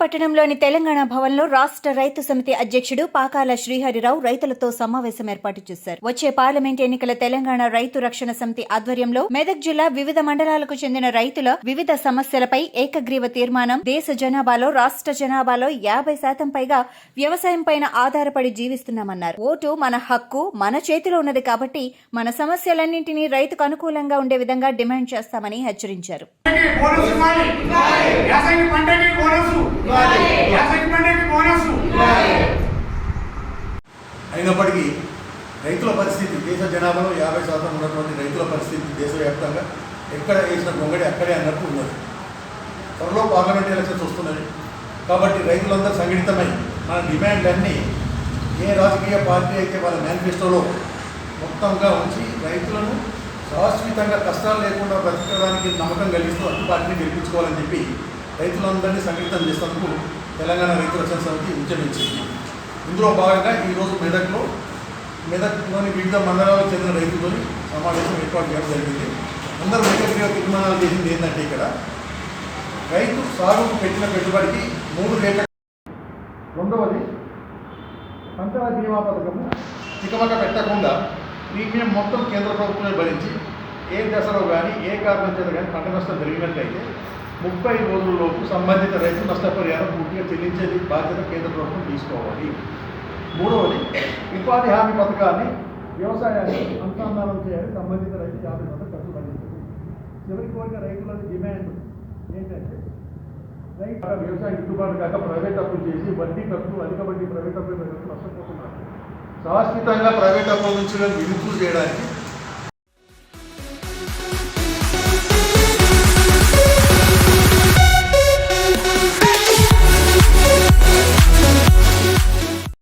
పట్టణంలోని తెలంగాణ భవన్లో రాష్ట్ర రైతు సమితి అధ్యక్షుడు పాకాల శ్రీహరిరావు రైతులతో సమావేశం ఏర్పాటు చేశారు. వచ్చే పార్లమెంట్ ఎన్నికల తెలంగాణ రైతు రక్షణ సమితి ఆధ్వర్యంలో మెదక్ జిల్లా వివిధ మండలాలకు చెందిన రైతుల వివిధ సమస్యలపై ఏకగ్రీవ తీర్మానం, దేశ జనాభాలో రాష్ట్ర జనాభాలో 50% పైగా వ్యవసాయం పైన ఆధారపడి జీవిస్తున్నామన్నారు. ఓటు మన హక్కు, మన చేతిలో ఉన్నది కాబట్టి మన సమస్యలన్నింటినీ రైతుకు అనుకూలంగా ఉండే విధంగా డిమాండ్ చేస్తామని హెచ్చరించారు. అయినప్పటికీ రైతుల పరిస్థితి, దేశ జనాభాలో 50% ఉన్నటువంటి రైతుల పరిస్థితి దేశవ్యాప్తంగా ఎక్కడ వేసిన గొంగడి అక్కడే అన్నట్టు ఉన్నది. త్వరలో పార్లమెంట్ ఎలక్షన్స్ వస్తున్నది కాబట్టి రైతులందరూ సంఘటితమై మన డిమాండ్లన్నీ ఏ రాజకీయ పార్టీ అయితే వాళ్ళ మేనిఫెస్టోలో మొత్తంగా ఉంచి రైతులను శాశ్వతంగా కష్టాలు లేకుండా బ్రతకడానికి నమ్మకం కలిగిస్తూ అన్ని పార్టీని గెలిపించుకోవాలని చెప్పి రైతులందరినీ సంఘటితం చేసేందుకు తెలంగాణ రైతు రక్షణ సమితి ఉద్యమించింది. ఇందులో భాగంగా ఈరోజు మెదక్లోని వివిధ మండలాలకు చెందిన రైతులతో సమావేశం ఏర్పాటు చేయడం జరిగింది. అందరూ ఏకగ్రీవ తీర్మానాలు చేసింది ఏంటంటే, ఇక్కడ రైతు సాగుకు పెట్టిన పెట్టుబడికి 3 రేట్ల, రెండవది పంటల బీమా పథకము తికమక పెట్టకుండా ప్రీమియం మొత్తం కేంద్ర ప్రభుత్వమే భరించి ఏ దశలో కానీ ఏ కారణం చేత కానీ పంట నష్టం జరిగినట్లయితే 30 రోజుల్లోపు సంబంధిత రైతు నష్టపరిహారం పూర్తిగా చెల్లించేది బాధ్యత కేంద్ర ప్రభుత్వం తీసుకోవాలి. మూడవది ఉపాధి హామీ పథకాన్ని వ్యవసాయాన్ని అనుసంధానం చేయాలి. సంబంధిత రైతు 50% ఖర్చు భరించాలి. చివరి కోరిక రైతుల డిమాండ్ ఏంటంటే, రైతు వ్యవసాయ గిట్టుబాటు కాక ప్రైవేట్ అప్పులు చేసి వడ్డీ ఖర్చు, అధిక వడ్డీ ప్రైవేట్ అప్పులు నష్టపోతున్నారు. శాశ్వతంగా ప్రైవేట్ అప్పుల నుంచి విముక్తులు చేయడానికి